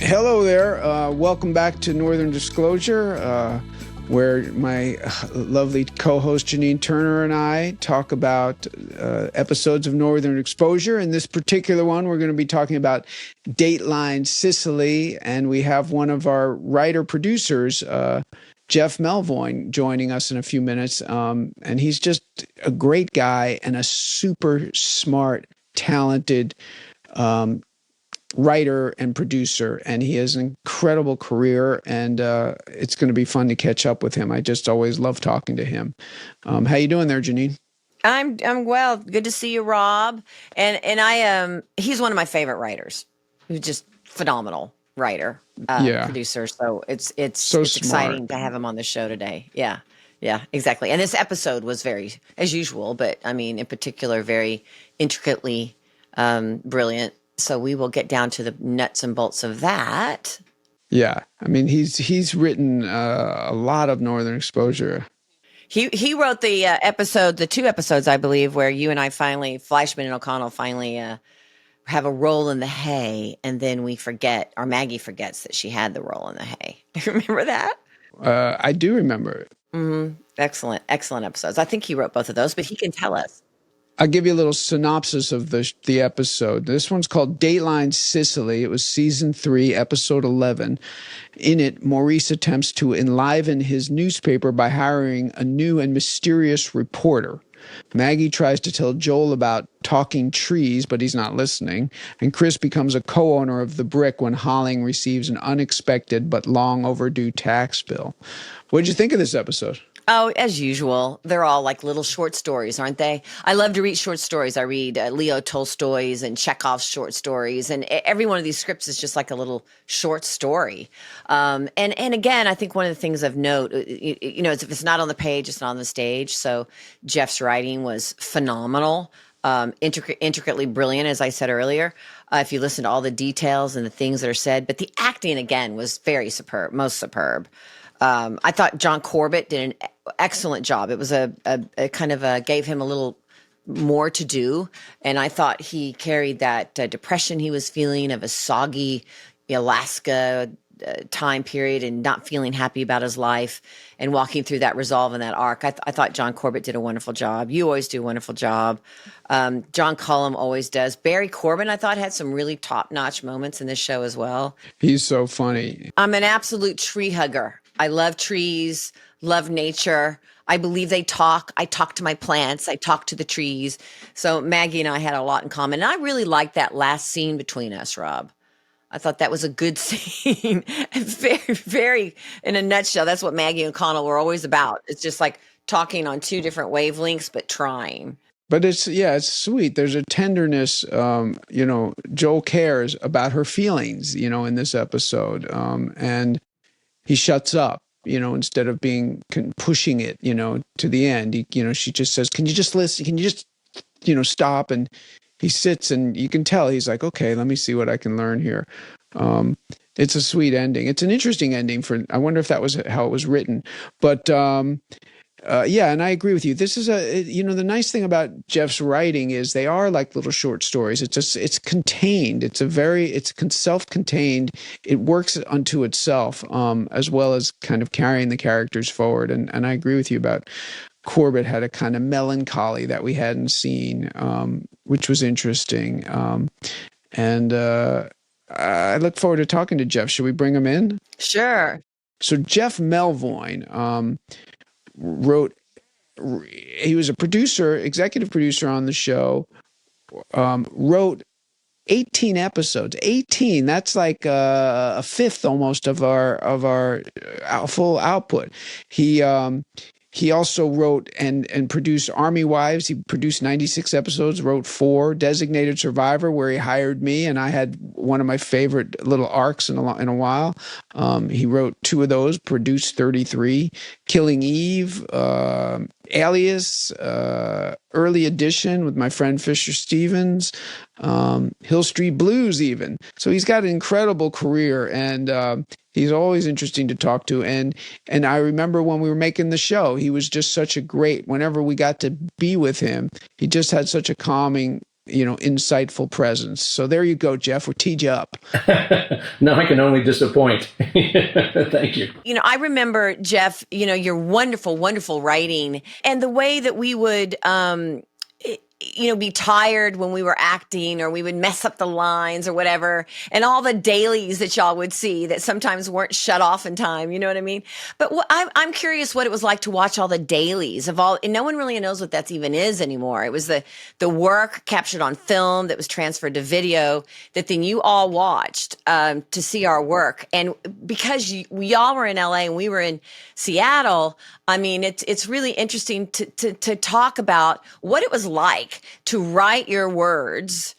Hello there. Welcome back to Northern Disclosure, where my lovely co-host Janine Turner and I talk about episodes of Northern Exposure. In this particular one, we're going to be talking about Dateline Cicely, and we have one of our writer-producers, Jeff Melvoin, joining us in a few minutes. And he's just a great guy and a super smart, talented writer and producer, and he has an incredible career, and it's going to be fun to catch up with him. I just always love talking to him. How you doing there, Janine? I'm well. Good to see you, Rob. And I am. He's one of my favorite writers. He's just phenomenal writer, producer. So it's exciting to have him on the show today. Yeah, exactly. And this episode was very, as usual, but I mean, in particular, very intricately brilliant. So we will get down to the nuts and bolts of that. Yeah, I mean, he's written a lot of Northern Exposure. He wrote the the two episodes, I believe, where you and I finally, Fleischman and O'Connell, finally have a roll in the hay, and then we forget, or Maggie forgets that she had the roll in the hay. Do you remember that? I do remember it. Mm-hmm. Excellent episodes. I think he wrote both of those, but he can tell us. I'll give you a little synopsis of the episode. This one's called Dateline Cicely. It was season 3, episode 11. In it, Maurice attempts to enliven his newspaper by hiring a new and mysterious reporter. Maggie tries to tell Joel about talking trees, but he's not listening. And Chris becomes a co-owner of the Brick when Holling receives an unexpected but long overdue tax bill. What did you think of this episode? Oh, as usual, they're all like little short stories, aren't they? I love to read short stories. I read Leo Tolstoy's and Chekhov's short stories, and every one of these scripts is just like a little short story. And again, I think one of the things of note, you know, is if it's not on the page, it's not on the stage. So Jeff's writing was phenomenal, intricately brilliant, as I said earlier. If you listen to all the details and the things that are said, but the acting again was very superb, most superb. I thought John Corbett did an excellent job. It was a kind of gave him a little more to do. And I thought he carried that depression he was feeling of a soggy Alaska time period and not feeling happy about his life and walking through that resolve and that arc. I thought John Corbett did a wonderful job. You always do a wonderful job. John Cullum always does. Barry Corbin, I thought, had some really top-notch moments in this show as well. He's so funny. I'm an absolute tree hugger. I love trees, love nature. I believe they talk. I talk to my plants. I talk to the trees. So Maggie and I had a lot in common. And I really liked that last scene between us, Rob. I thought that was a good scene. Very, very, in a nutshell, that's what Maggie and O'Connell were always about. It's just like talking on two different wavelengths, but trying. But it's sweet. There's a tenderness, Joel cares about her feelings, in this episode. And he shuts up, instead of pushing it, to the end. She just says, can you just listen? Can you just, stop? And he sits and you can tell he's like, okay, let me see what I can learn here. It's a sweet ending. It's an interesting ending I wonder if that was how it was written. But and I agree with you. This is the nice thing about Jeff's writing is they are like little short stories. It's contained. It's self-contained. It works unto itself, as well as kind of carrying the characters forward. And I agree with you about Corbett had a kind of melancholy that we hadn't seen, which was interesting. And I look forward to talking to Jeff. Should we bring him in? Sure. So Jeff Melvoin, he was a executive producer on the show, wrote 18 episodes. 18, that's like a fifth almost of our full output. He also wrote and produced Army Wives. He produced 96 episodes, wrote 4. Designated Survivor, where he hired me, and I had one of my favorite little arcs in a while. He wrote 2 of those, produced 33. Killing Eve, Alias, Early Edition with my friend Fisher Stevens, Hill Street Blues even. So he's got an incredible career, and he's always interesting to talk to. And I remember when we were making the show, he was just such a great, whenever we got to be with him, he just had such a calming insightful presence. So there you go, Jeff. We teed you up. No, I can only disappoint. Thank you. I remember, Jeff, your wonderful, wonderful writing and the way that we would, be tired when we were acting, or we would mess up the lines or whatever, and all the dailies that y'all would see that sometimes weren't shut off in time. You know what I mean? But I'm curious what it was like to watch all the dailies of all, and no one really knows what that even is anymore. It was the work captured on film that was transferred to video that then you all watched to see our work. And because we all were in LA and we were in Seattle, I mean, it's really interesting to talk about what it was like to write your words,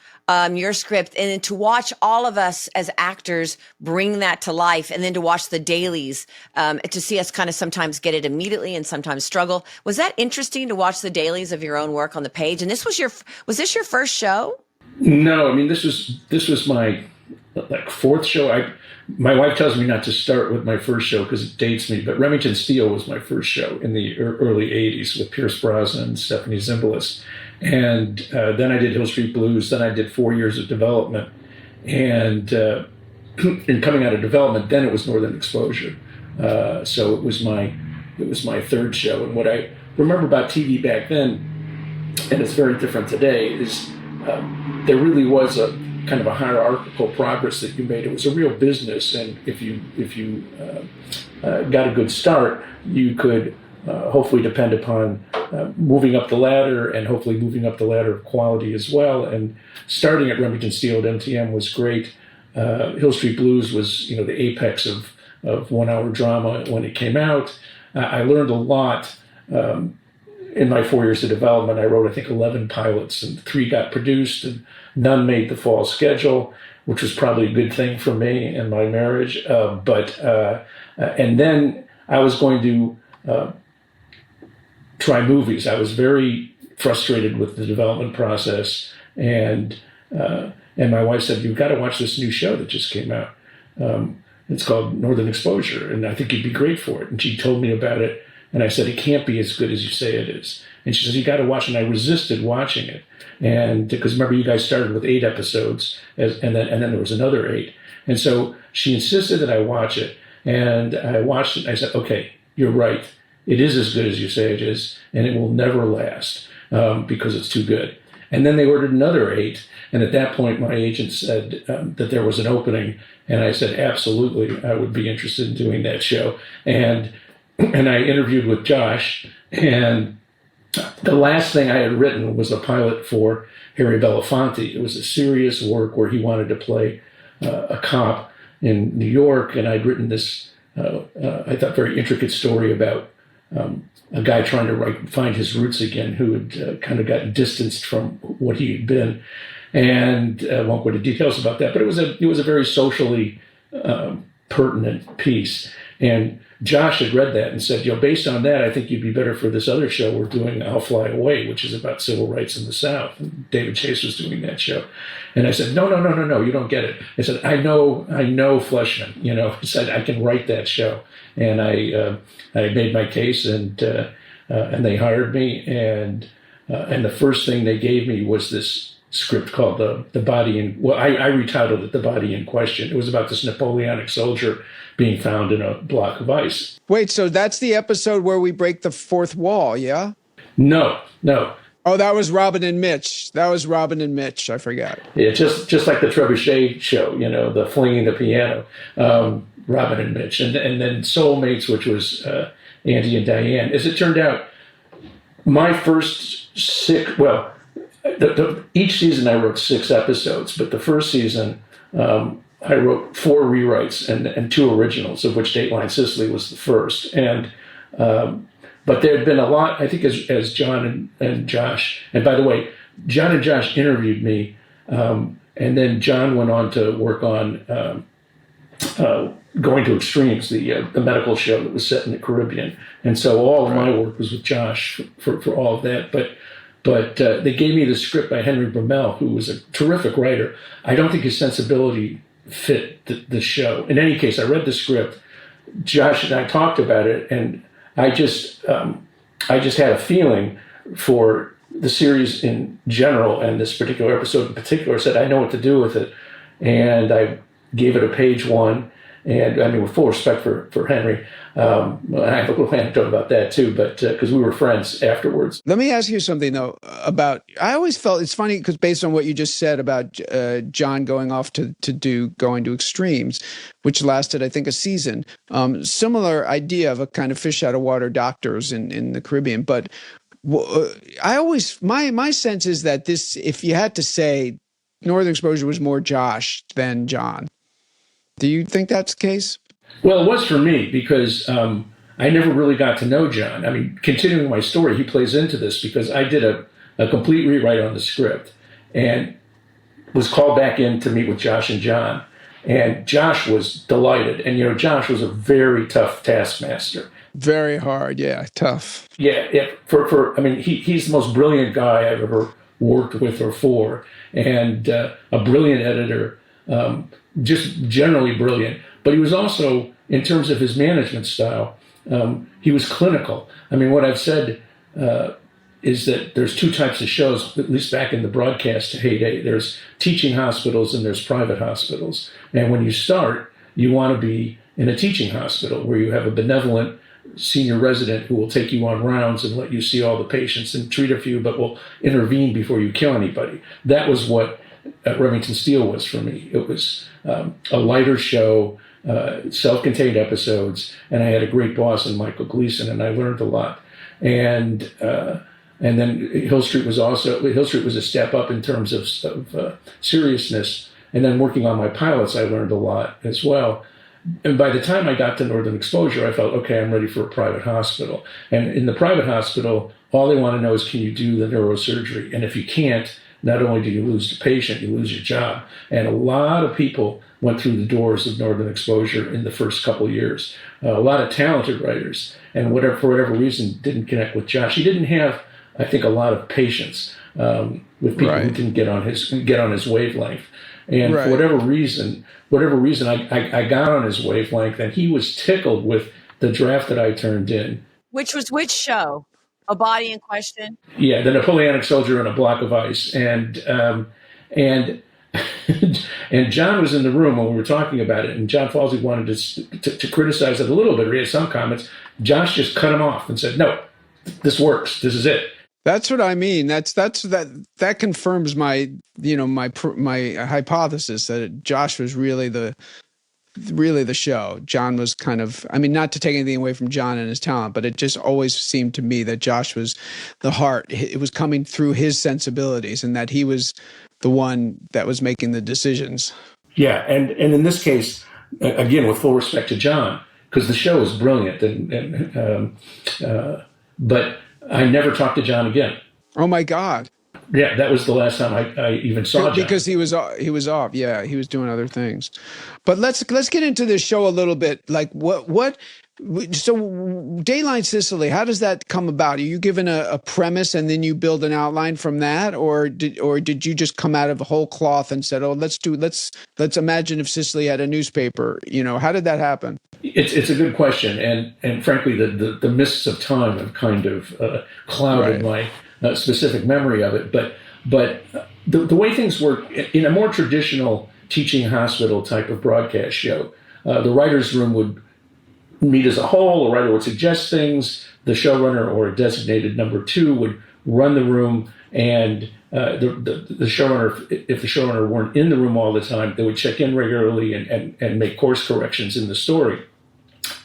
your script, and then to watch all of us as actors bring that to life, and then to watch the dailies, to see us kind of sometimes get it immediately and sometimes struggle. Was that interesting to watch the dailies of your own work on the page? And was this your first show? No, I mean, this was my fourth show. My wife tells me not to start with my first show because it dates me, but Remington Steele was my first show in the early 80s with Pierce Brosnan and Stephanie Zimbalist. And then I did Hill Street Blues. Then I did 4 years of development. And coming out of development, then it was Northern Exposure. So it was my third show. And what I remember about TV back then, and it's very different today, is there really was a kind of a hierarchical progress that you made. It was a real business, and if you got a good start, you could hopefully depend upon moving up the ladder, and hopefully moving up the ladder of quality as well. And starting at Remington Steele at MTM was great. Hill Street Blues was the apex of 1 hour drama when it came out. I learned a lot. In my 4 years of development, I wrote, I think, 11 pilots, and 3 got produced, and none made the fall schedule, which was probably a good thing for me and my marriage. And then I was going to try movies. I was very frustrated with the development process, and my wife said, "You've got to watch this new show that just came out. It's called Northern Exposure, and I think you'd be great for it." And she told me about it. And I said, "It can't be as good as you say it is." And she says, "You got to watch it." And I resisted watching it. And because remember, you guys started with 8 episodes, and then there was another 8. And so she insisted that I watch it. And I watched it, and I said, "Okay, you're right. It is as good as you say it is, and it will never last because it's too good." And then they ordered another 8. And at that point, my agent said that there was an opening. And I said, "Absolutely, I would be interested in doing that show." And I interviewed with Josh, and the last thing I had written was a pilot for Harry Belafonte. It was a serious work where he wanted to play a cop in New York, and I'd written this, I thought, very intricate story about a guy trying to find his roots again, who had kind of gotten distanced from what he had been. And I won't go into details about that, but it was a very socially pertinent piece. And Josh had read that and said, "Based on that, I think you'd be better for this other show we're doing, I'll Fly Away, which is about civil rights in the South." And David Chase was doing that show. And I said, No, you don't get it. I said, I know Fleshman, I said, I can write that show. And I made my case, and they hired me. And the first thing they gave me was this script called The Body in, well, I retitled it The Body in Question. It was about this Napoleonic soldier being found in a block of ice. Wait, so that's the episode where we break the fourth wall, yeah? No. Oh, that was Robin and Mitch. I forgot. Yeah, just like the Trebuchet show, the flinging the piano, Robin and Mitch. And then Soulmates, which was Andy and Diane. As it turned out, my first 6, well, each season I wrote 6 episodes, but the first season I wrote 4 rewrites and 2 originals, of which Dateline Cicely was the first. And but there had been a lot, I think, as John and Josh, and by the way, John and Josh interviewed me, and then John went on to work on Going to Extremes, the medical show that was set in the Caribbean. And so all of my work was with Josh for all of that. But they gave me the script by Henry Bromell, who was a terrific writer. I don't think his sensibility fit the show. In any case, I read the script. Josh and I talked about it, and I just had a feeling for the series in general and this particular episode in particular, said, I know what to do with it. And I gave it a page one. And I mean, with full respect for Henry, I have a little anecdote about that too, but because we were friends afterwards. Let me ask you something though about. I always felt it's funny because based on what you just said about John going off to going to extremes, which lasted I think a season. Similar idea of a kind of fish out of water doctors in the Caribbean, but I always my sense is that this, if you had to say, Northern Exposure was more Josh than John. Do you think that's the case? Well, it was for me because I never really got to know John. I mean, continuing my story, he plays into this because I did a complete rewrite on the script and was called back in to meet with Josh and John. And Josh was delighted. And, Josh was a very tough taskmaster. Very hard, yeah, tough. Yeah, I mean, he's the most brilliant guy I've ever worked with or for, and a brilliant editor, just generally brilliant. But he was also, in terms of his management style, he was clinical. I mean, what I've said is that there's two types of shows, at least back in the broadcast heyday. There's teaching hospitals and there's private hospitals. And when you start, you want to be in a teaching hospital where you have a benevolent senior resident who will take you on rounds and let you see all the patients and treat a few, but will intervene before you kill anybody. That was what Remington Steele was for me. It was a lighter show, self-contained episodes, and I had a great boss in Michael Gleason, and I learned a lot. And then Hill Street was a step up in terms of seriousness. And then working on my pilots, I learned a lot as well. And by the time I got to Northern Exposure, I felt, okay, I'm ready for a private hospital. And in the private hospital, all they want to know is, can you do the neurosurgery? And if you can't, not only do you lose the patient, you lose your job. And a lot of people went through the doors of Northern Exposure in the first couple of years. A lot of talented writers, and for whatever reason, didn't connect with Josh. He didn't have, I think, a lot of patience with people who didn't get on his wavelength. And for whatever reason, I got on his wavelength, and he was tickled with the draft that I turned in. Which was which show? A Body in Question? Yeah, The Napoleonic Soldier and a Block of Ice. And John was in the room when we were talking about it, and John Falsey wanted to criticize it a little bit. He had some comments. Josh just cut him off and said, no, this works. This is it. That's what I mean. That confirms my hypothesis that Josh was really the show. John was kind of, I mean, not to take anything away from John and his talent, but it just always seemed to me that Josh was the heart. It was coming through his sensibilities, and that he was the one that was making the decisions. Yeah, and in this case, again, with full respect to John, because the show is brilliant, but I never talked to John again. Oh my God! Yeah, that was the last time I even saw John. Because he was off. Yeah, he was doing other things. But let's get into this show a little bit. Like what? So Dateline Cicely, how does that come about? Are you given a premise and then you build an outline from that, or did you just come out of whole cloth and said, "Oh, let's imagine if Cicely had a newspaper"? How did that happen? It's a good question, and frankly, the mists of time have kind of clouded my specific memory of it. But the way things work in a more traditional teaching hospital type of broadcast show, the writers' room would meet as a whole. A writer would suggest things. The showrunner or a designated number two would run the room, and the showrunner, if the showrunner weren't in the room all the time, they would check in regularly and make course corrections in the story.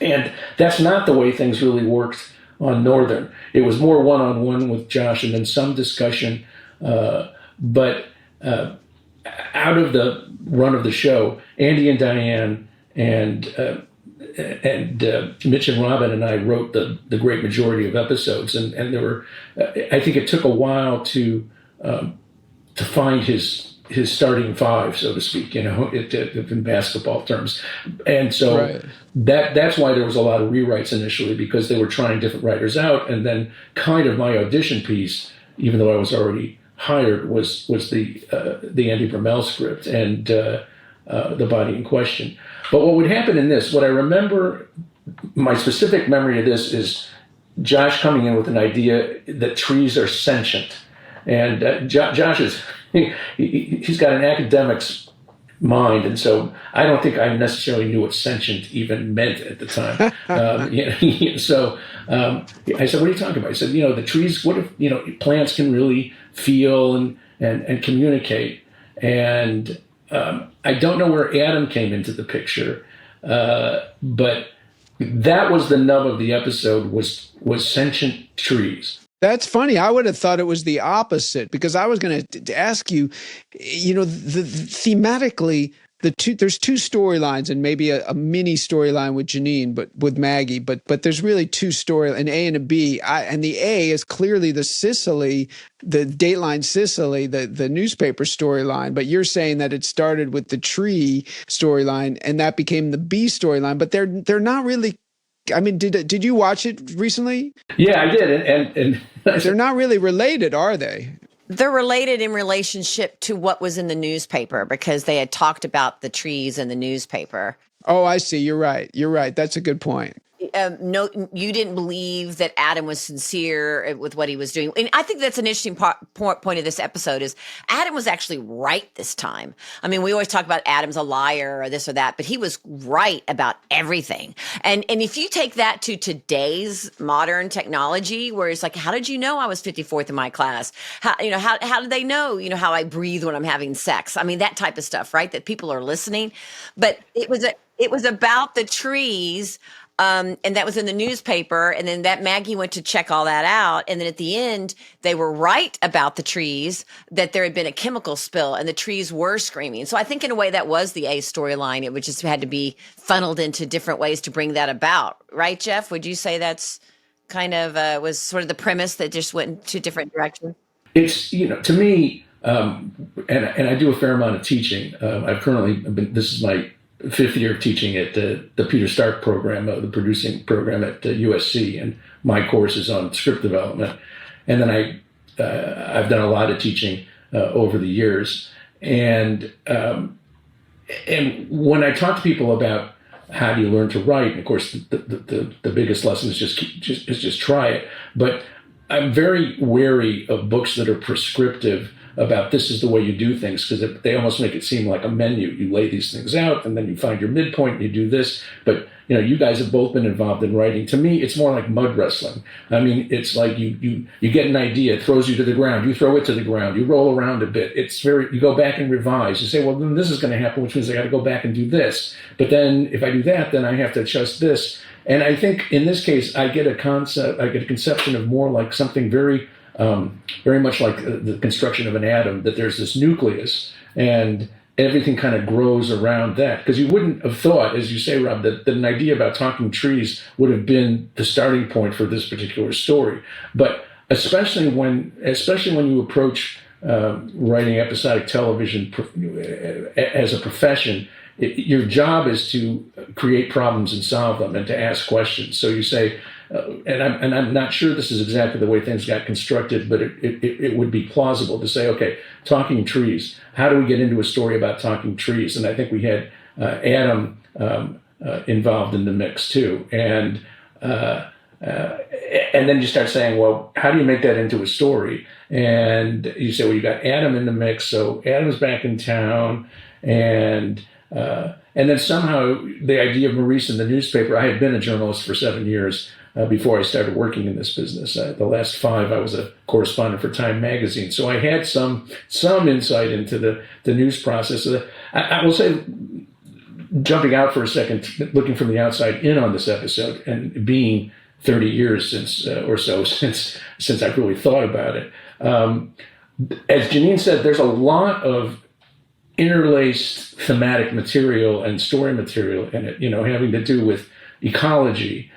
And that's not the way things really worked on Northern. It was more one-on-one with Josh and then some discussion. But out of the run of the show, Andy and Diane and Mitch and Robin and I wrote the great majority of episodes. And there were, I think it took a while to find his starting five, so to speak, in basketball terms. And so that's why there was a lot of rewrites initially, because they were trying different writers out. And then kind of my audition piece, even though I was already hired, was the Andy Bromell script and The Body in Question. But what would happen in this, what I remember, my specific memory of this is Josh coming in with an idea that trees are sentient. And Josh is he's got an academic's mind, and so I don't think I necessarily knew what sentient even meant at the time. So I said, "What are you talking about?" I said, "The trees. What if plants can really feel and communicate?" And I don't know where Adam came into the picture, but that was the nub of the episode was sentient trees. That's funny. I would have thought it was the opposite, because I was going to ask you, thematically, there's two storylines and maybe a mini storyline with Janine, but with Maggie, but there's really two storylines, an A and a B. And the A is clearly the Cicely, the Dateline Cicely, the newspaper storyline. But you're saying that it started with the tree storyline and that became the B storyline. But they're not really. I mean, did you watch it recently? Yeah, I did, and they're not really related, are they? They're related in relationship to what was in the newspaper, because they had talked about the trees in the newspaper. Oh, I see. You're right. That's a good point. No, you didn't believe that Adam was sincere with what he was doing. And I think that's an interesting point of this episode is Adam was actually right this time. I mean, we always talk about Adam's a liar or this or that, but he was right about everything. And if you take that to today's modern technology, where it's like, how did you know I was 54th in my class? How did they know, how I breathe when I'm having sex? I mean, that type of stuff, right? That people are listening. But it was about the trees. And that was in the newspaper. And then that Maggie went to check all that out. And then at the end, they were right about the trees, that there had been a chemical spill and the trees were screaming. So I think in a way that was the A storyline. It would just had to be funneled into different ways to bring that about. Right, Jeff? Would you say that's kind of was sort of the premise that just went in two different directions? It's, to me, and I do a fair amount of teaching. I've currently this is my fifth year of teaching at the Peter Stark program, the producing program at USC, and my course is on script development. And then I've done a lot of teaching over the years, and when I talk to people about how do you learn to write, and of course the biggest lesson is just try it. But I'm very wary of books that are prescriptive about this is the way you do things, because they almost make it seem like a menu. You lay these things out and then you find your midpoint and you do this. But you guys have both been involved in writing. To me, it's more like mud wrestling. I mean, it's like you get an idea, it throws you to the ground, you throw it to the ground, you roll around a bit. You go back and revise. You say, well, then this is going to happen, which means I got to go back and do this. But then if I do that, then I have to adjust this. And I think in this case, I get a conception of more like something very much like the construction of an atom, that there's this nucleus and everything kind of grows around that. Because you wouldn't have thought, as you say, Rob, that an idea about talking trees would have been the starting point for this particular story. But especially when you approach writing episodic television as a profession, your job is to create problems and solve them and to ask questions. So you say, and I'm not sure this is exactly the way things got constructed, but it would be plausible to say, okay, talking trees. How do we get into a story about talking trees? And I think we had Adam involved in the mix too. And then you start saying, well, how do you make that into a story? And you say, well, you got Adam in the mix, so Adam's back in town, and then somehow the idea of Maurice in the newspaper. I had been a journalist for 7 years before I started working in this business. The last 5, I was a correspondent for Time magazine, so I had some insight into the news process. I will say, jumping out for a second, looking from the outside in on this episode, and being 30 years since I've really thought about it. As Janine said, there's a lot of interlaced thematic material and story material in it, having to do with ecology,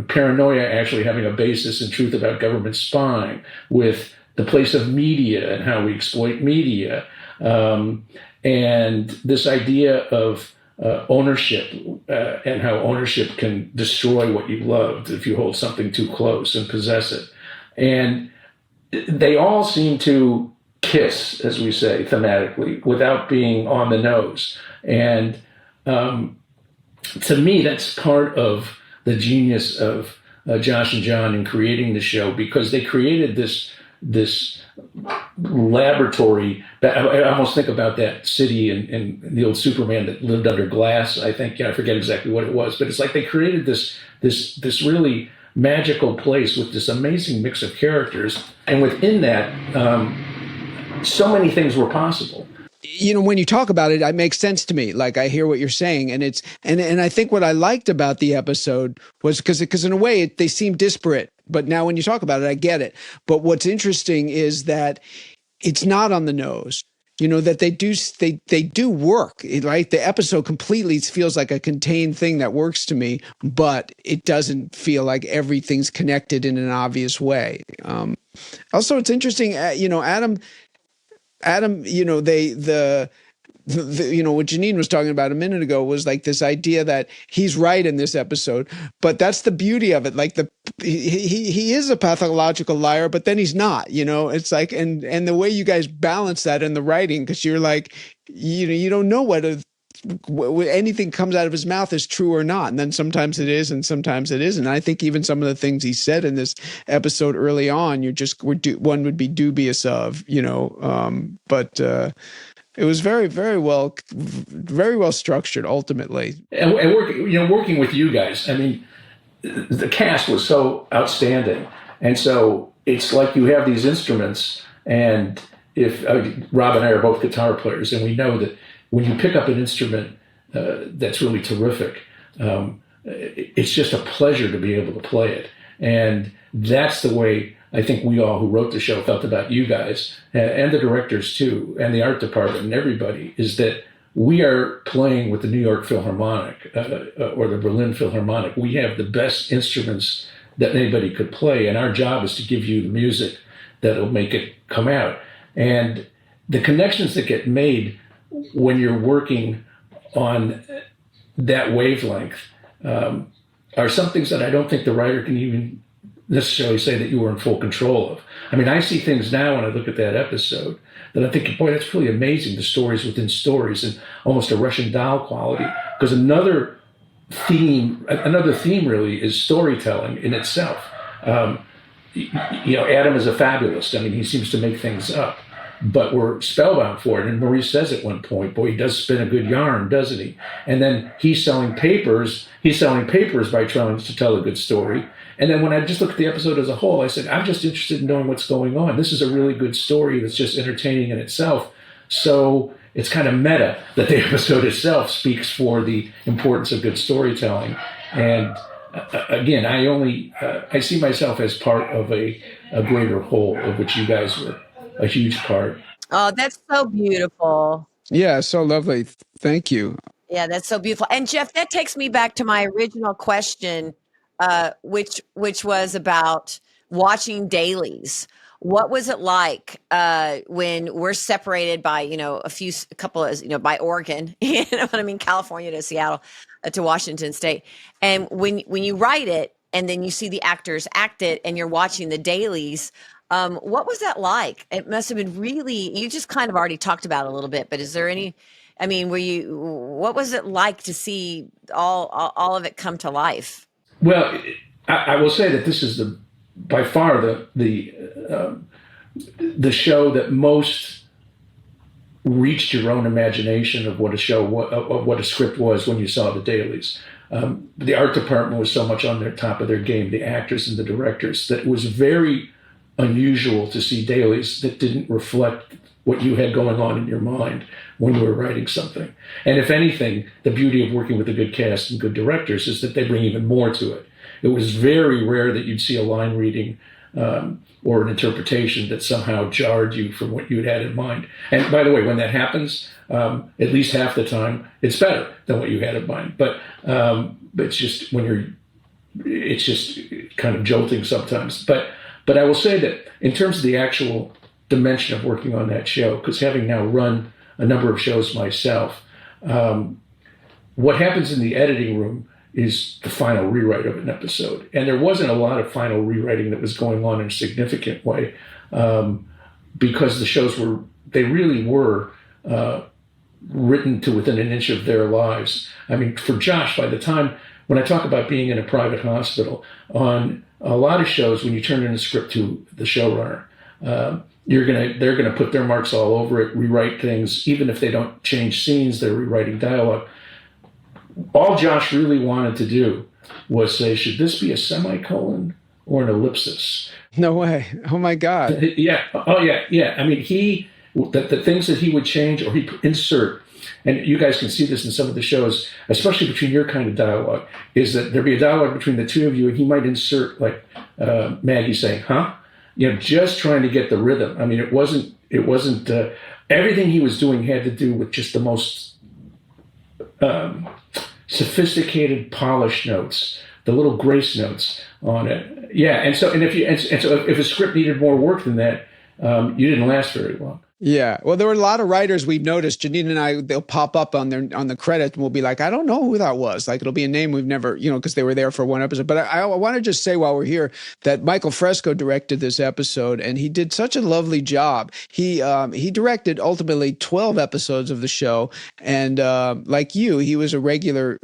paranoia actually having a basis in truth about government spying, with the place of media and how we exploit media, and this idea of ownership and how ownership can destroy what you loved if you hold something too close and possess it. And they all seem to kiss, as we say, thematically, without being on the nose. And to me, that's part of the genius of Josh and John in creating the show, because they created this this laboratory. I almost think about that city in the old Superman that lived under glass. I think, I forget exactly what it was, but it's like they created this really magical place with this amazing mix of characters, and within that, so many things were possible. When you talk about it, it makes sense to me. Like, I hear what you're saying, and I think what I liked about the episode was because in a way they seem disparate, but now when you talk about it, I get it. But what's interesting is that it's not on the nose. That they do work, right? The episode completely feels like a contained thing that works to me, but it doesn't feel like everything's connected in an obvious way. Also, it's interesting, Adam, what Janine was talking about a minute ago was like this idea that he's right in this episode, but that's the beauty of it. Like he is a pathological liar, but then he's not. It's like, and the way you guys balance that in the writing, because you're like, you don't know whether anything comes out of his mouth is true or not, and then sometimes it is and sometimes it isn't. I think even some of the things he said in this episode early on, one would be dubious of, but it was very, very well structured ultimately. And working with you guys, I mean, the cast was so outstanding, and so it's like you have these instruments, and if Rob and I are both guitar players, and we know that when you pick up an instrument that's really terrific, it's just a pleasure to be able to play it. And that's the way I think we all who wrote the show felt about you guys, and the directors too, and the art department and everybody, is that we are playing with the New York Philharmonic or the Berlin Philharmonic. We have the best instruments that anybody could play, and our job is to give you the music that'll make it come out. And the connections that get made when you're working on that wavelength are some things that I don't think the writer can even necessarily say that you were in full control of. I mean, I see things now when I look at that episode that I think, boy, that's really amazing, the stories within stories, and almost a Russian doll quality. Because another theme really is storytelling in itself. Adam is a fabulist. I mean, he seems to make things up, but we're spellbound for it. And Maurice says at one point, boy, he does spin a good yarn, doesn't he? And then he's selling papers by trying to tell a good story. And then when I just look at the episode as a whole, I said, I'm just interested in knowing what's going on. This is a really good story that's just entertaining in itself. So it's kind of meta that the episode itself speaks for the importance of good storytelling. And again, I see myself as part of a greater whole, of which you guys were a huge part. Oh, that's so beautiful. Yeah, so lovely. Thank you. Yeah, that's so beautiful. And Jeff, that takes me back to my original question, which was about watching dailies. What was it like when we're separated by by Oregon, California to Seattle, to Washington State, and when you write it and then you see the actors act it and you're watching the dailies. What was that like? It must have been really, you just kind of already talked about it a little bit, but is there any, what was it like to see all of it come to life? Well, I will say that this is by far the show that most reached your own imagination of what a script was when you saw the dailies. The art department was so much on their top of their game, the actors and the directors, that it was very unusual to see dailies that didn't reflect what you had going on in your mind when you were writing something. And if anything, the beauty of working with a good cast and good directors is that they bring even more to it. It was very rare that you'd see a line reading or an interpretation that somehow jarred you from what you'd had in mind. And by the way, when that happens, at least half the time, it's better than what you had in mind. But it's just it's just kind of jolting sometimes. But I will say that in terms of the actual dimension of working on that show, because having now run a number of shows myself, what happens in the editing room is the final rewrite of an episode. And there wasn't a lot of final rewriting that was going on in a significant way, because the shows really were written to within an inch of their lives. I mean, for Josh, by the time, when I talk about being in a private hospital, on a lot of shows, when you turn in a script to the showrunner, they're gonna put their marks all over it, rewrite things, even if they don't change scenes, they're rewriting dialogue. All Josh really wanted to do was say, should this be a semicolon or an ellipsis? No way. Oh my God. Yeah. Oh yeah. Yeah. I mean, the things that he would change or he'd insert, and you guys can see this in some of the shows, especially between your kind of dialogue, is that there'd be a dialogue between the two of you, and he might insert like Maggie saying, "Huh," just trying to get the rhythm. I mean, it wasn't everything he was doing had to do with just the most sophisticated, polished notes, the little grace notes on it. Yeah, and so if a script needed more work than that, you didn't last very long. Yeah. Well, there were a lot of writers we've noticed. Janine and I, they'll pop up on the credit and we'll be like, I don't know who that was. Like, it'll be a name we've never, because they were there for one episode. But I want to just say while we're here that Michael Fresco directed this episode and he did such a lovely job. He directed ultimately 12 episodes of the show. And like you, he was a regular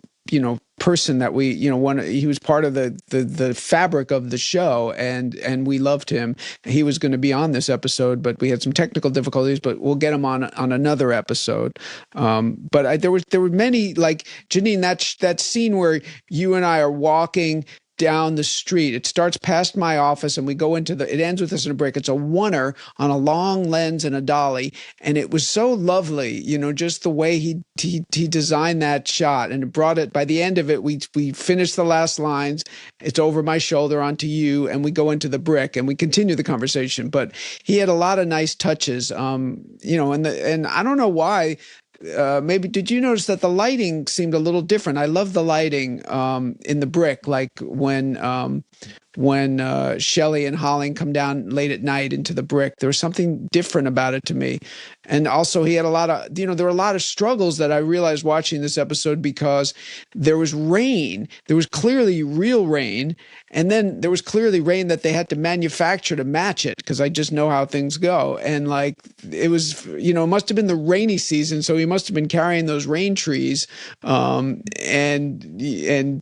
person that we, he was part of the fabric of the show and we loved him. He was going to be on this episode, but we had some technical difficulties, but we'll get him on another episode. But there were many, like Janine, that scene where you and I are walking down the street. It starts past my office and we go it ends with us in a brick. It's a oneer on a long lens and a dolly. And it was so lovely, just the way he designed that shot and it brought it, by the end of it, we finished the last lines. It's over my shoulder onto you and we go into the brick and we continue the conversation. But he had a lot of nice touches, and I don't know why. Maybe did you notice that the lighting seemed a little different? I love the lighting in the brick, like when Shelley and Holling come down late at night into the brick. There was something different about it to me. And also he had a lot of, there were a lot of struggles that I realized watching this episode because there was rain. There was clearly real rain. And then there was clearly rain that they had to manufacture to match it because I just know how things go. And like, it was, it must have been the rainy season. So he must have been carrying those rain trees and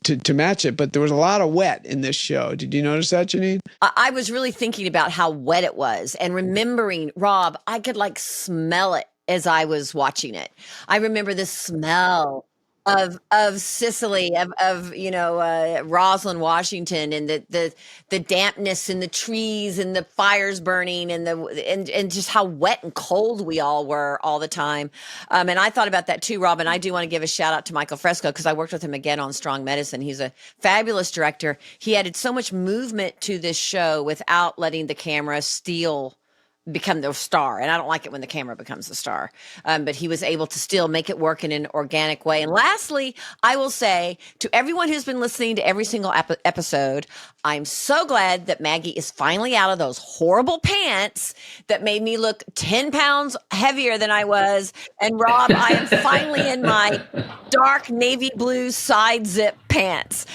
to match it. But there was a lot of wet in this show. Did you notice that, Janine? I was really thinking about how wet it was and remembering, Rob, I could like smell it as I was watching it. I remember the smell of Cicely, of Roslyn, Washington, and the dampness in the trees and the fires burning and just how wet and cold we all were all the time. And I thought about that too, Rob. And I do want to give a shout out to Michael Fresco because I worked with him again on Strong Medicine. He's a fabulous director. He added so much movement to this show without letting the camera become the star. And I don't like it when the camera becomes the star. But he was able to still make it work in an organic way. And lastly, I will say to everyone who's been listening to every single episode, I'm so glad that Maggie is finally out of those horrible pants that made me look 10 pounds heavier than I was. And Rob, I am finally in my dark navy blue side zip pants.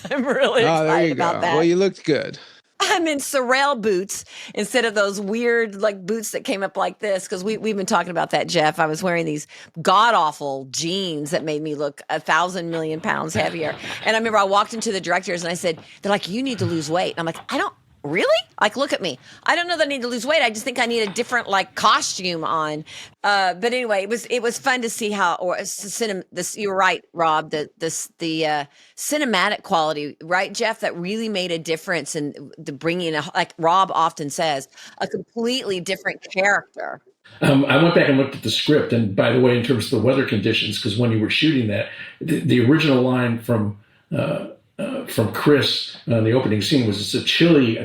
I'm really excited about that. Well, you looked good. I'm in Sorel boots instead of those weird like boots that came up like this because we've been talking about that, Jeff. I was wearing these god-awful jeans that made me look 1,000 million pounds heavier. And I remember I walked into the directors and I said, they're like, you need to lose weight. And I'm like, I don't really? Like, look at me. I don't know that I need to lose weight. I just think I need a different like costume on. But anyway, it was fun to see how, you were right, Rob, the cinematic quality, right, Jeff, that really made a difference in the bringing, like Rob often says, a completely different character. I went back and looked at the script. And by the way, in terms of the weather conditions, because when you were shooting that, the original line from Chris on the opening scene was it's a chilly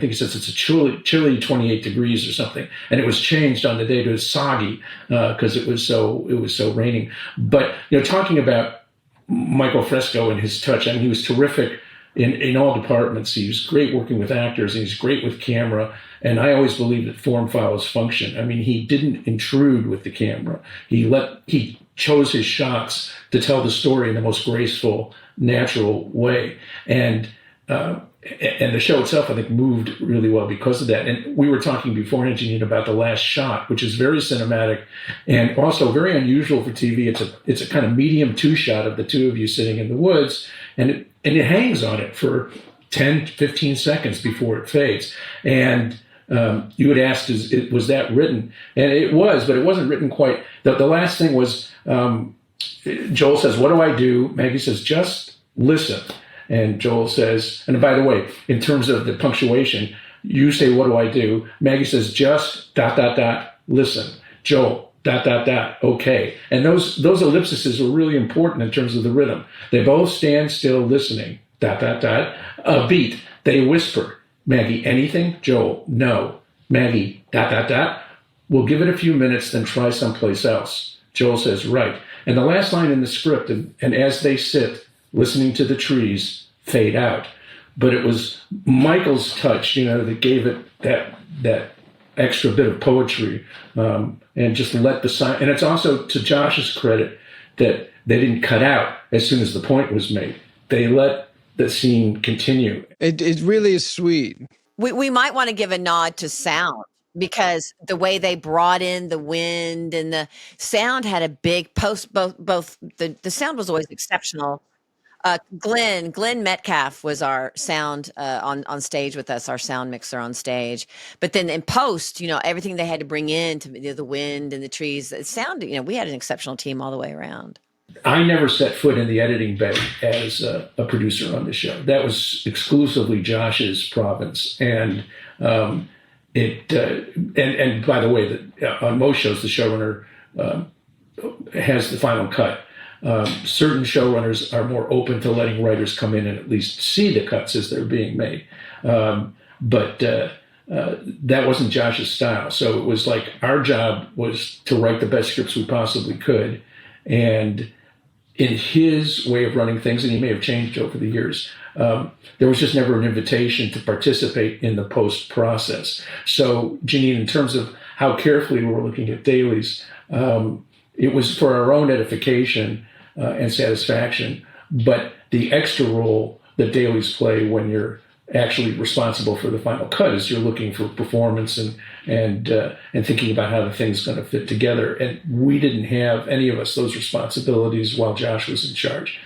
28 degrees or something, and it was changed on the day to soggy because it was so raining. But talking about Michael Fresco and his touch, I mean, he was terrific in all departments. He was great working with actors, and he's great with camera. And I always believe that form follows function. I mean, he didn't intrude with the camera. He chose his shots to tell the story in the most graceful, natural way. And the show itself, I think, moved really well because of that. And we were talking beforehand, Janine, about the last shot, which is very cinematic and also very unusual for TV. It's a kind of medium two shot of the two of you sitting in the woods, and it hangs on it for 10, 15 seconds before it fades. And you had asked, was that written? And it was, but it wasn't written quite. The last thing was, Joel says, what do I do? Maggie says, just listen. And Joel says, and by the way, in terms of the punctuation, you say, what do I do? Maggie says, just ... listen. Joel, ... okay. And those ellipses are really important in terms of the rhythm. They both stand still listening, ... a beat. They whisper. Maggie, anything? Joel, no. Maggie, ... We'll give it a few minutes, then try someplace else. Joel says, right. And the last line in the script, and as they sit, listening to the trees, fade out. But it was Michael's touch, that gave it that extra bit of poetry, and just let the sign. And it's also to Josh's credit that they didn't cut out as soon as the point was made. They let the scene continue. It really is sweet. We might want to give a nod to sound, because the way they brought in the wind and the sound had a big both the sound was always exceptional. Glenn Metcalf was our sound on stage with us, our sound mixer on stage. But then in post, everything they had to bring in to the wind and the trees, it sounded, we had an exceptional team all the way around. I never set foot in the editing bay as a producer on the show. That was exclusively Josh's province. And and by the way, on most shows, the showrunner has the final cut. Certain showrunners are more open to letting writers come in and at least see the cuts as they're being made. But that wasn't Josh's style. So it was like our job was to write the best scripts we possibly could. And in his way of running things, and he may have changed over the years, there was just never an invitation to participate in the post process. So, Janine, in terms of how carefully we're looking at dailies, it was for our own edification and satisfaction. But the extra role that dailies play when you're actually responsible for the final cut is you're looking for performance and thinking about how the thing's going to fit together. And we didn't have, any of us, those responsibilities while Josh was in charge,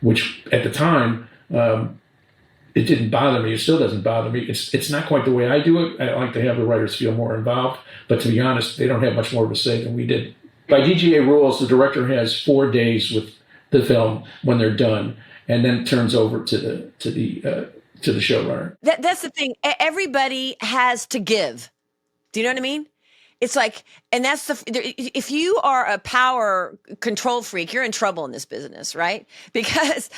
which at the time, it didn't bother me. It still doesn't bother me. It's not quite the way I do it. I like to have the writers feel more involved. But to be honest, they don't have much more of a say than we did. By DGA rules, the director has 4 days with the film when they're done, and then it turns over to the showrunner. That's the thing. Everybody has to give. Do you know what I mean? It's like, and that's if you are a power control freak, you're in trouble in this business, right? Because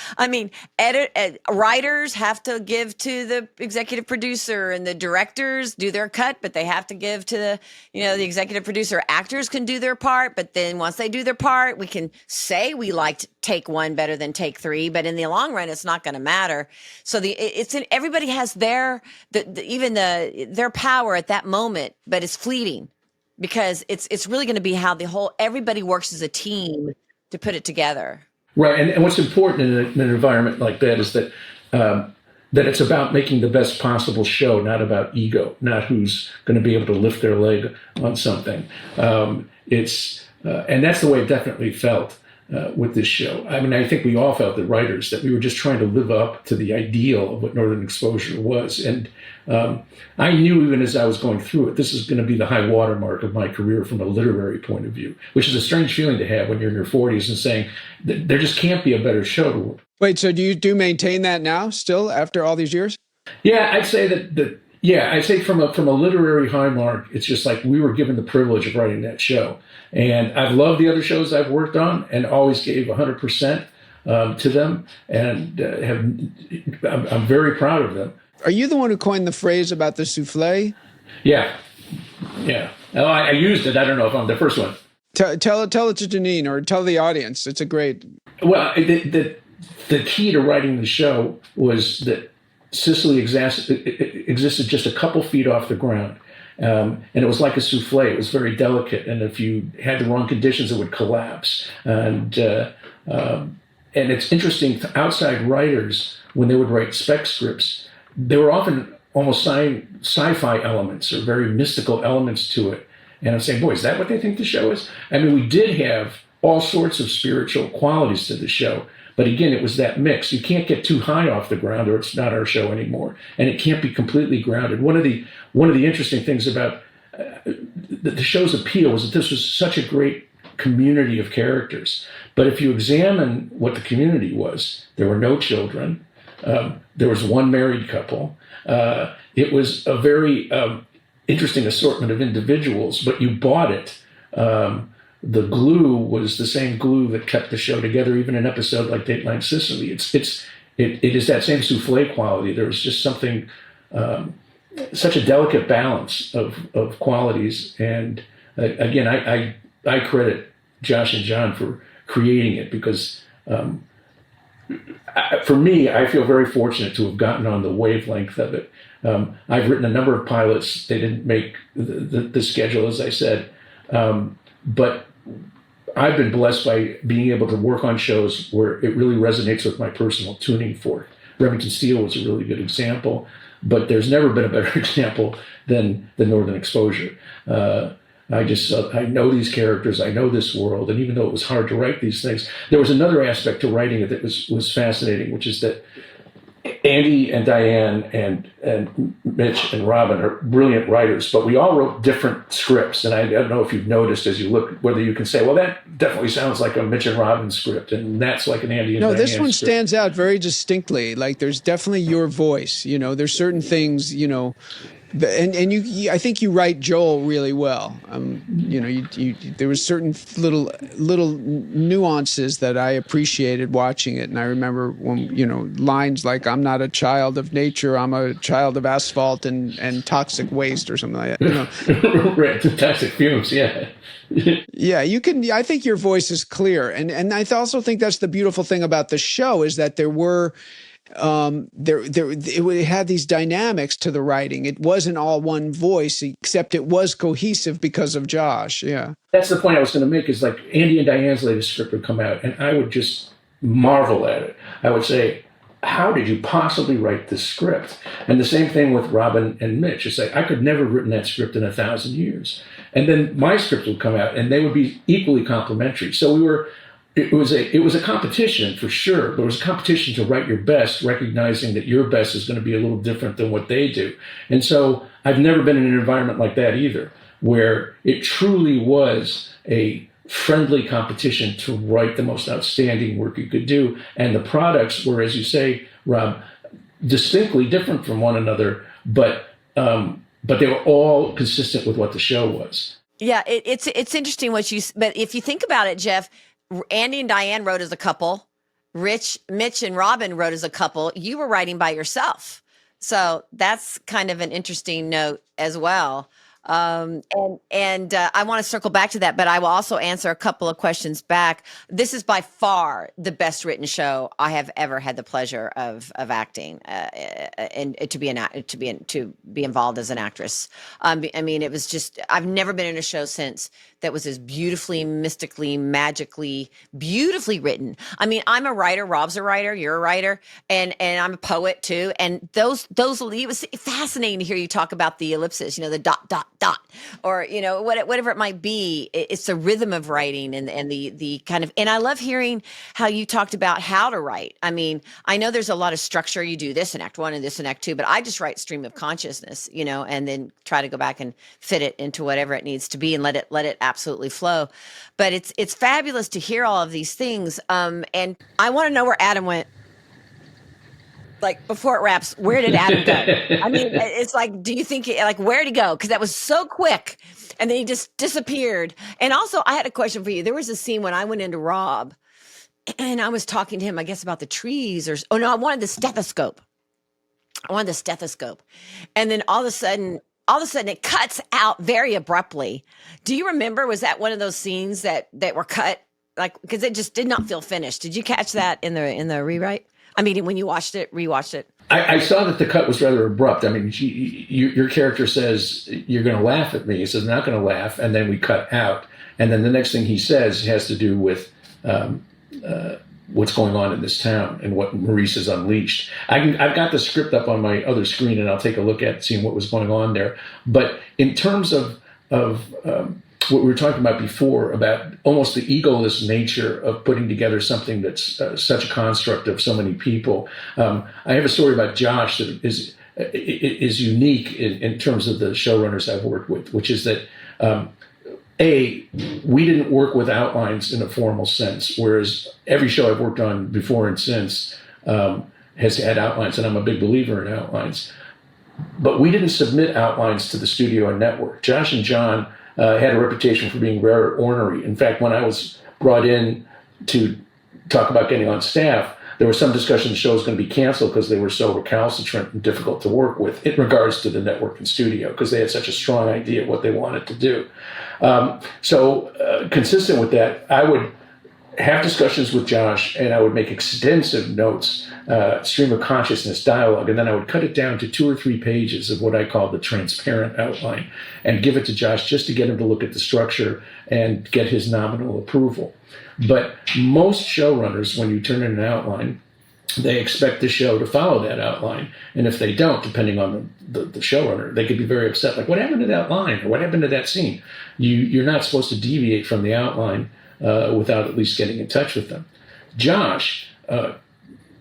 writers have to give to the executive producer, and the directors do their cut, but they have to give to the executive producer. Actors can do their part, but then once they do their part, we can say we liked take 1 better than take 3, but in the long run, it's not going to matter. So everybody has their power at that moment, but it's fleeting. Because it's really going to be how everybody works as a team to put it together. Right, and what's important in an environment like that is that it's about making the best possible show, not about ego, not who's going to be able to lift their leg on something. And that's the way it definitely felt with this show. I think we all felt, the writers, that we were just trying to live up to the ideal of what Northern Exposure was. And I knew, even as I was going through it, this is going to be the high watermark of my career from a literary point of view, which is a strange feeling to have when you're in your 40s and saying there just can't be a better show to work. Wait, so do you maintain that now, still, after all these years? Yeah, I'd say I'd say from a literary high mark, it's just like we were given the privilege of writing that show. And I've loved the other shows I've worked on and always gave 100% to them. And I'm very proud of them. Are you the one who coined the phrase about the souffle? Yeah. I used it. I don't know if I'm the first one. Tell it to Janine, or tell the audience. It's a great... Well, the key to writing the show was that Cicely existed just a couple feet off the ground. And it was like a souffle. It was very delicate. And if you had the wrong conditions, it would collapse. And it's interesting, outside writers, when they would write spec scripts, there were often almost sci-fi elements or very mystical elements to it. And I'm saying, boy, is that what they think the show is? We did have all sorts of spiritual qualities to the show, But again, it was that mix. You can't get too high off the ground, or it's not our show anymore, and it can't be completely grounded. One of the interesting things about the show's appeal was that this was such a great community of characters. But if you examine what the community was, there were no children. There was one married couple. It was a very interesting assortment of individuals, but you bought it. The glue was the same glue that kept the show together, even an episode like Dateline Cicely. It is that same souffle quality. There was just something, such a delicate balance of qualities. And again, I credit Josh and John for creating it, because for me, I feel very fortunate to have gotten on the wavelength of it. I've written a number of pilots. They didn't make the schedule, as I said. But I've been blessed by being able to work on shows where it really resonates with my personal tuning fork. Remington Steele was a really good example, but there's never been a better example than the Northern Exposure. I know these characters, I know this world, and even though it was hard to write these things, there was another aspect to writing it that was fascinating, which is that Andy and Diane and Mitch and Robin are brilliant writers, but we all wrote different scripts. And I don't know if you've noticed as you look, whether you can say, well, that definitely sounds like a Mitch and Robin script, and that's like an Andy and Diane this one script. stands out very distinctly. Like, there's definitely your voice. There's certain things, and you, I think you write Joel really well. There was certain little nuances that I appreciated watching it, and I remember when lines like "I'm not a child of nature, I'm a child of asphalt and toxic waste" or something like that. Right, toxic fumes, yeah. Yeah, you can. I think your voice is clear, and I also think that's the beautiful thing about the show, is that there were. It had these dynamics to the writing. It wasn't all one voice, except it was cohesive because of Josh. Yeah, that's the point I was going to make. Is like Andy and Diane's latest script would come out, and I would just marvel at it. I would say, "How did you possibly write this script?" And the same thing with Robin and Mitch. It's like I could never have written that script in 1,000 years. And then my script would come out, and they would be equally complimentary. So we were. It was a competition for sure, but it was a competition to write your best, recognizing that your best is going to be a little different than what they do. And so I've never been in an environment like that either, where it truly was a friendly competition to write the most outstanding work you could do. And the products were, as you say, Rob, distinctly different from one another, but they were all consistent with what the show was. Yeah, it's interesting but if you think about it, Jeff, Andy and Diane wrote as a couple. Mitch and Robin wrote as a couple. You were writing by yourself. So that's kind of an interesting note as well. I want to circle back to that, but I will also answer a couple of questions back. This is by far the best written show I have ever had the pleasure of acting and to be involved as an actress. I mean, it was just, I've never been in a show since that was as beautifully, mystically, magically, beautifully written. I mean, I'm a writer. Rob's a writer. You're a writer, and I'm a poet too. And those it was fascinating to hear you talk about the ellipses. The dot dot dot, or whatever it might be. It's the rhythm of writing and the kind of. And I love hearing how you talked about how to write. I mean, I know there's a lot of structure. You do this in Act 1 and this in Act 2, but I just write stream of consciousness, and then try to go back and fit it into whatever it needs to be and let it absolutely flow. But it's fabulous to hear all of these things. And I want to know where Adam went. Like, before it wraps, where did Adam go? I mean, it's like, do you think, where'd he go? Because that was so quick. And then he just disappeared. And also, I had a question for you. There was a scene when I went into Rob and I was talking to him, I guess, about the trees I wanted the stethoscope. And then all of a sudden it cuts out very abruptly. Do you remember, was that one of those scenes that were cut? Because it just did not feel finished. Did you catch that in the rewrite? I mean, when you rewatched it? I saw that the cut was rather abrupt. I mean, your character says, "You're going to laugh at me." He says, "Not going to laugh." And then we cut out. And then the next thing he says has to do with what's going on in this town and what Maurice has unleashed. I've got the script up on my other screen, and I'll take a look at seeing what was going on there. But in terms of what we were talking about before about almost the egoless nature of putting together something that's such a construct of so many people. I have a story about Josh that is unique in terms of the showrunners I've worked with, which is that we didn't work with outlines in a formal sense, whereas every show I've worked on before and since has had outlines, and I'm a big believer in outlines. But we didn't submit outlines to the studio and network. Josh and John had a reputation for being rather ornery. In fact, when I was brought in to talk about getting on staff, there was some discussion the show was going to be canceled because they were so recalcitrant and difficult to work with in regards to the network and studio, because they had such a strong idea of what they wanted to do. So consistent with that, I would have discussions with Josh, and I would make extensive notes, stream of consciousness dialogue, and then I would cut it down to 2 or 3 pages of what I call the transparent outline and give it to Josh just to get him to look at the structure and get his nominal approval. But most showrunners, when you turn in an outline, they expect the show to follow that outline. And if they don't, depending on the showrunner, they could be very upset. Like, what happened to that line? Or what happened to that scene? You're not supposed to deviate from the outline without at least getting in touch with them. Josh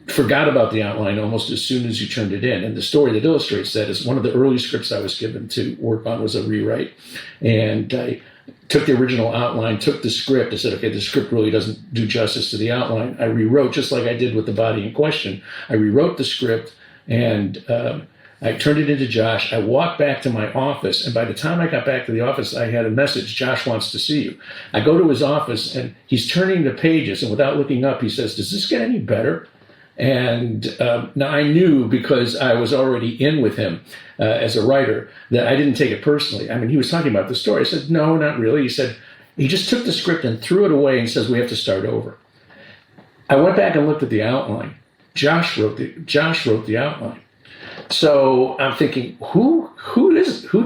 forgot about the outline almost as soon as you turned it in. And the story that illustrates that is one of the early scripts I was given to work on was a rewrite. And I took the original outline, took the script. I said, okay, the script really doesn't do justice to the outline. I rewrote, just like I did with the body in question. I rewrote the script, and I turned it into Josh. I walked back to my office, and by the time I got back to the office, I had a message: Josh wants to see you. I go to his office, and he's turning the pages, and without looking up, he says, does this get any better? And now I knew, because I was already in with him as a writer, that I didn't take it personally. I mean, he was talking about the story. I said, no, not really. He said, he just took the script and threw it away and says, we have to start over. I went back and looked at the outline. Josh wrote the outline. So I'm thinking, who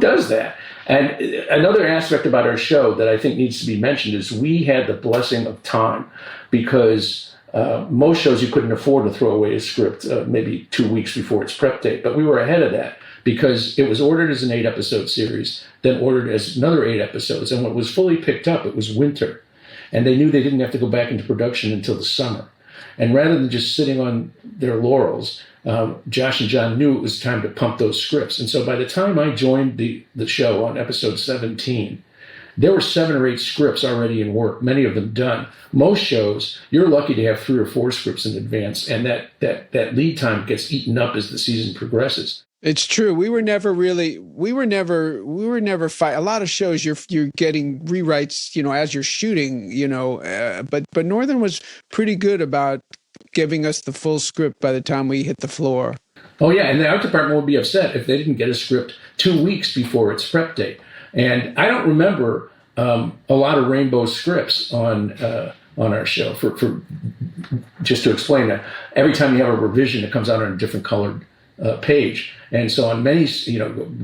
does that? And another aspect about our show that I think needs to be mentioned is we had the blessing of time, because most shows you couldn't afford to throw away a script maybe 2 weeks before its prep date. But we were ahead of that, because it was ordered as an 8-episode series, then ordered as another 8 episodes. And when it was fully picked up, it was winter. And they knew they didn't have to go back into production until the summer. And rather than just sitting on their laurels, Josh and John knew it was time to pump those scripts. And so by the time I joined the show on episode 17, there were 7 or 8 scripts already in work, many of them done. Most shows, you're lucky to have 3 or 4 scripts in advance, and that lead time gets eaten up as the season progresses. It's true. We were never fight. A lot of shows you're getting rewrites, as you're shooting, but Northern was pretty good about giving us the full script by the time we hit the floor. Oh yeah, and the art department would be upset if they didn't get a script 2 weeks before its prep date. And I don't remember a lot of rainbow scripts on our show. For just to explain that, every time you have a revision, it comes out on a different colored page. And so on many,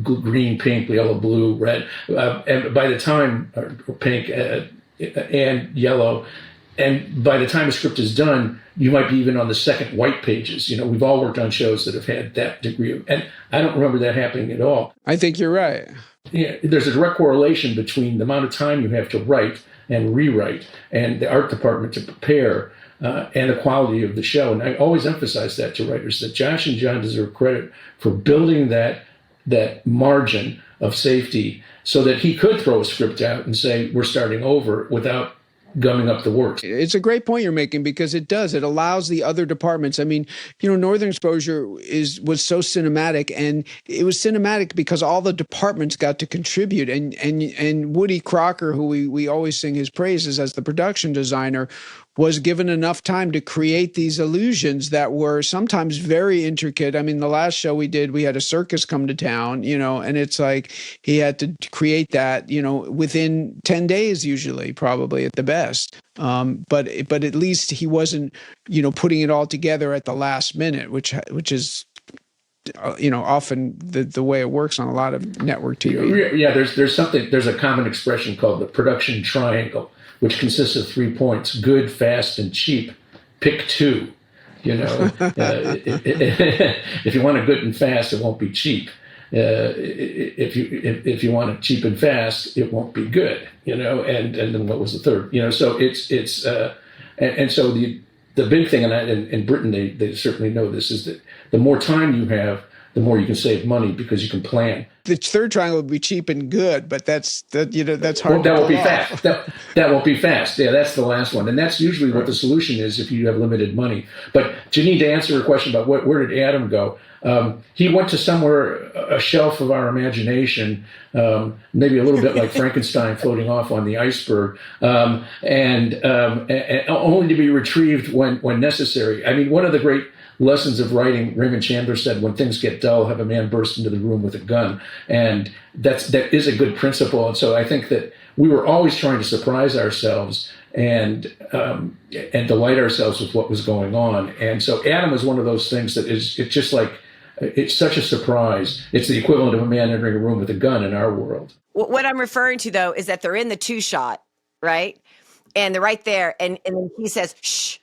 green, pink, yellow, blue, red, and by the time, or pink and yellow, and by the time a script is done, you might be even on the second white pages. We've all worked on shows that have had that degree of, and I don't remember that happening at all. I think you're right. Yeah, there's a direct correlation between the amount of time you have to write and rewrite and the art department to prepare and the quality of the show. And I always emphasize that to writers, that Josh and John deserve credit for building that margin of safety so that he could throw a script out and say, we're starting over, without gumming up the works. It's a great point you're making, because it allows the other departments. I mean, Northern Exposure was so cinematic, and it was cinematic because all the departments got to contribute. And Woody Crocker, who we always sing his praises as the production designer, was given enough time to create these illusions that were sometimes very intricate. I mean, the last show we did, we had a circus come to town, and it's like he had to create that, within 10 days, usually, probably at the best. But at least he wasn't, putting it all together at the last minute, which is, often the way it works on a lot of network TV. Yeah, there's a common expression called the production triangle, which consists of 3 points: good, fast, and cheap. Pick 2. If you want it good and fast, it won't be cheap. if you want it cheap and fast, it won't be good, And then what was the third? So and so the big thing, and in Britain they certainly know this, is that the more time you have, the more you can save money because you can plan. The third triangle would be cheap and good, but that's hard. Well, that won't be fast. That won't be fast. Yeah, that's the last one, and that's usually what the solution is if you have limited money. But Janine, to answer your question about where did Adam go, he went to somewhere, a shelf of our imagination, maybe a little bit like Frankenstein floating off on the iceberg, and only to be retrieved when necessary. I mean, one of the great lessons of writing, Raymond Chandler said, when things get dull, have a man burst into the room with a gun. And that is a good principle. And so I think that we were always trying to surprise ourselves and delight ourselves with what was going on. And so Adam was one of those things that it's just like, it's such a surprise. It's the equivalent of a man entering a room with a gun in our world. What I'm referring to, though, is that they're in the two shot, right? And they're right there. And then he says, shh.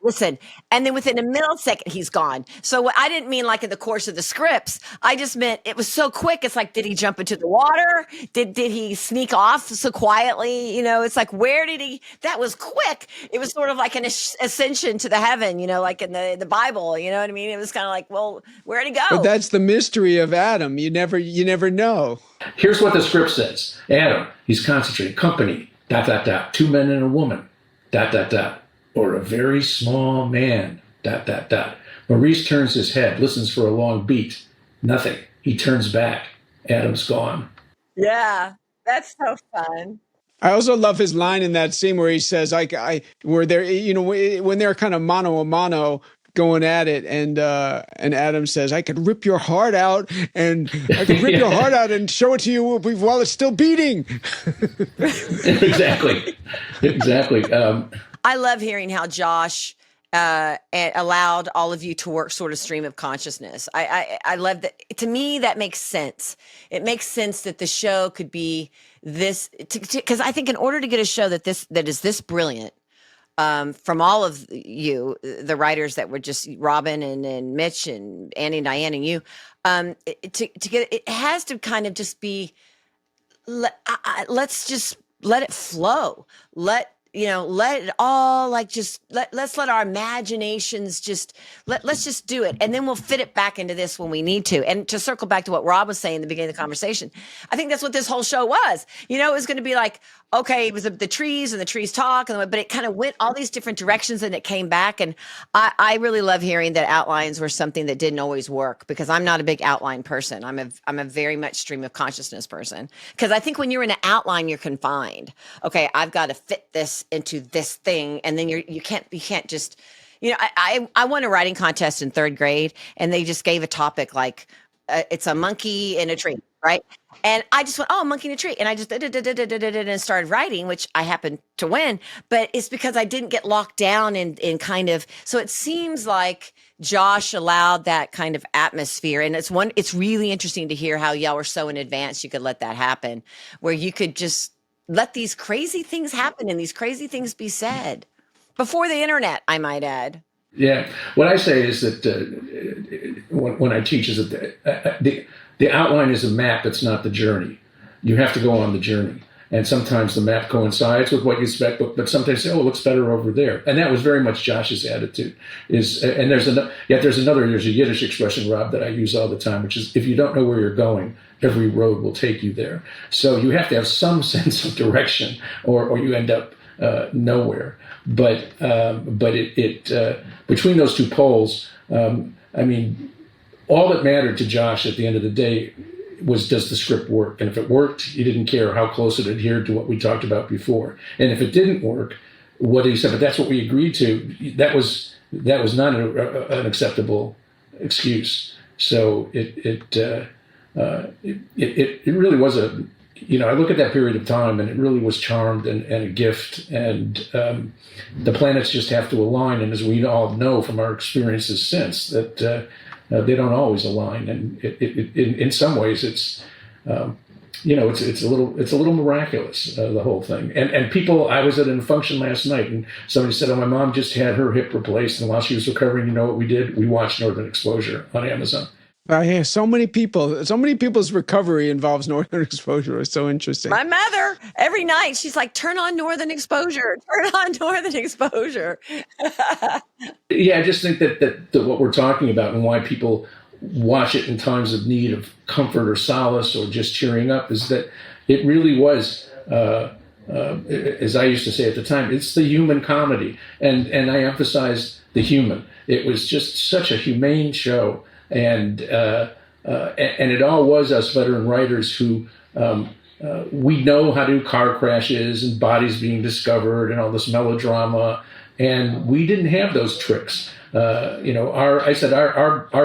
Listen. And then within a millisecond, he's gone. So I didn't mean like in the course of the scripts. I just meant it was so quick. It's like, did he jump into the water? Did he sneak off so quietly? It's like, where did he? That was quick. It was sort of like an ascension to the heaven, like in the Bible. You know what I mean? It was kind of like, well, where'd he go? But that's the mystery of Adam. You never know. Here's what the script says. Adam, he's concentrating. Company, ... 2 men and a woman, ... or a very small man, ... Maurice turns his head, listens for a long beat. Nothing. He turns back. Adam's gone. Yeah, that's so fun. I also love his line in that scene where he says, where they're, when they're kind of mano a mano going at it, and Adam says, I could rip your heart out, and I could rip your heart out and show it to you while it's still beating. Exactly. I love hearing how Josh allowed all of you to work sort of stream of consciousness. I love that. To me, that makes sense. It makes sense that the show could be this, because I think in order to get a show that is this brilliant, from all of you, the writers that were just Robin and Mitch and Annie and Diane and you, to get it has to kind of just be. Let's just let it flow. Let it all let's let our imaginations let's just do it. And then we'll fit it back into this when we need to. And to circle back to what Rob was saying in the beginning of the conversation, I think that's what this whole show was. It was going to be like, okay, it was the trees and the trees talk, but it kind of went all these different directions and it came back. And I really love hearing that outlines were something that didn't always work, because I'm not a big outline person. I'm a very much stream of consciousness person, because I think when you're in an outline, you're confined. Okay, I've got to fit this into this thing. And then you can't just, I won a writing contest in 3rd grade, and they just gave a topic like, it's a monkey in a tree, right? And I just went, oh, monkey in a tree. And I just and started writing, which I happened to win. But it's because I didn't get locked down in kind of, so it seems like Josh allowed that kind of atmosphere. And it's really interesting to hear how y'all were so in advance you could let that happen, where you could just let these crazy things happen and these crazy things be said before the internet, I might add. Yeah. What I say is that when I teach is that the outline is a map. It's not the journey. You have to go on the journey. And sometimes the map coincides with what you expect, but sometimes say, oh, it looks better over there. And that was very much Josh's attitude. There's a Yiddish expression, Rob, that I use all the time, which is, if you don't know where you're going, every road will take you there. So you have to have some sense of direction, or you end up nowhere. But between those two poles, all that mattered to Josh at the end of the day was, does the script work? And if it worked, he didn't care how close it adhered to what we talked about before. And if it didn't work, what he said, but that's what we agreed to. That was not an acceptable excuse. So it really was I look at that period of time, and it really was charmed and a gift. And the planets just have to align. And as we all know from our experiences since, that they don't always align. And in some ways, it's it's a little miraculous, the whole thing. And people, I was at a function last night, and somebody said, oh, my mom just had her hip replaced, and while she was recovering, you know what we did? We watched Northern Exposure on Amazon. I hear so many people's recovery involves northern exposure. It's so interesting. My mother, every night, she's like, turn on northern exposure, turn on northern exposure. Yeah, I just think that what we're talking about and why people watch it in times of need of comfort or solace or just cheering up is that it really was, as I used to say at the time, it's the human comedy. And I emphasized the human. It was just such a humane show. And it all was us veteran writers who we know how to do car crashes and bodies being discovered and all this melodrama, and we didn't have those tricks. Our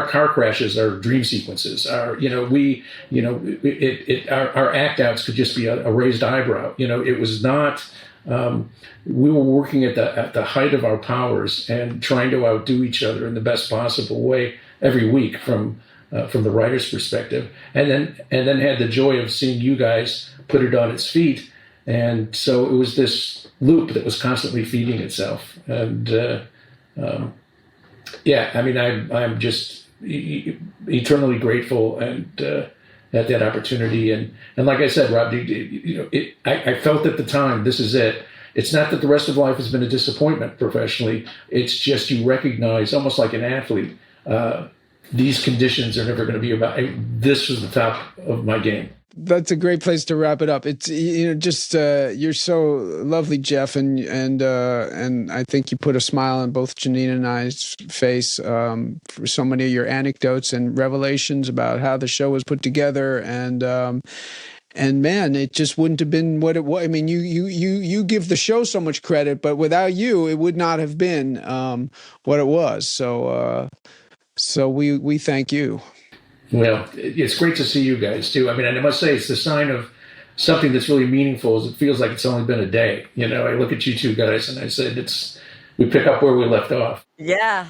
car crashes are dream sequences. Our act outs could just be a raised eyebrow. It was not. We were working at the height of our powers and trying to outdo each other in the best possible way every week from the writer's perspective, and then had the joy of seeing you guys put it on its feet, and so it was this loop that was constantly feeding itself. And I'm just eternally grateful and at that opportunity. And like I said, Rob, I felt at the time, this is it. It's not that the rest of life has been a disappointment professionally. It's just you recognize, almost like an athlete, these conditions are never going to be about. This was the top of my game. That's a great place to wrap it up. It's you're so lovely, Jeff, and I think you put a smile on both Janine and I's face for so many of your anecdotes and revelations about how the show was put together, and man, it just wouldn't have been what it was. I mean, you give the show so much credit, but without you, it would not have been what it was. So we thank you. Well, it's great to see you guys too. I mean, and I must say, it's the sign of something that's really meaningful. Is it feels like it's only been a day. I look at you two guys and I said, we pick up where we left off. Yeah,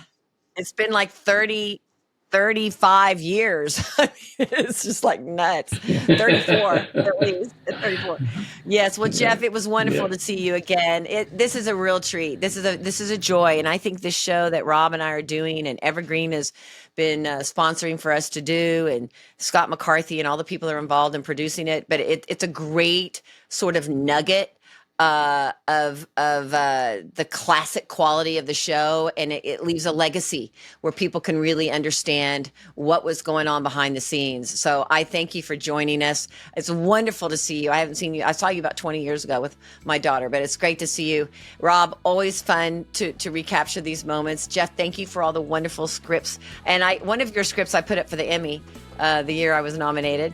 it's been like 35 years. I mean, it's just like nuts. 34 at least. 34. Yes. Well, Jeff, it was wonderful to see you again. This is a real treat. This is a joy. And I think this show that Rob and I are doing, and Evergreen has been sponsoring for us to do, and Scott McCarthy and all the people that are involved in producing it. But it's a great sort of nugget of the classic quality of the show, and it leaves a legacy where people can really understand what was going on behind the scenes. So I thank you for joining us. It's wonderful to see you. I haven't seen you. I saw you about 20 years ago with my daughter, but it's great to see you. Rob, always fun to recapture these moments. Jeff, thank you for all the wonderful scripts. And one of your scripts I put up for the Emmy the year I was nominated.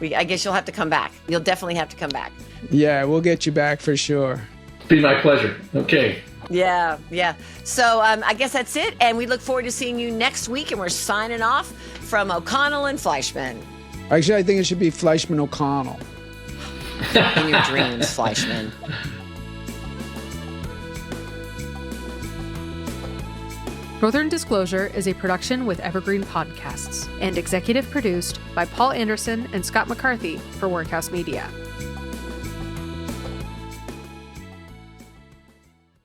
I guess you'll have to come back. You'll definitely have to come back. Yeah, we'll get you back for sure. Be my pleasure. Okay. Yeah. So I guess that's it. And we look forward to seeing you next week. And we're signing off from O'Connell and Fleischman. Actually, I think it should be Fleischman O'Connell. In your dreams, Fleischman. Northern Disclosure is a production with Evergreen Podcasts and executive produced by Paul Anderson and Scott McCarthy for Workhouse Media.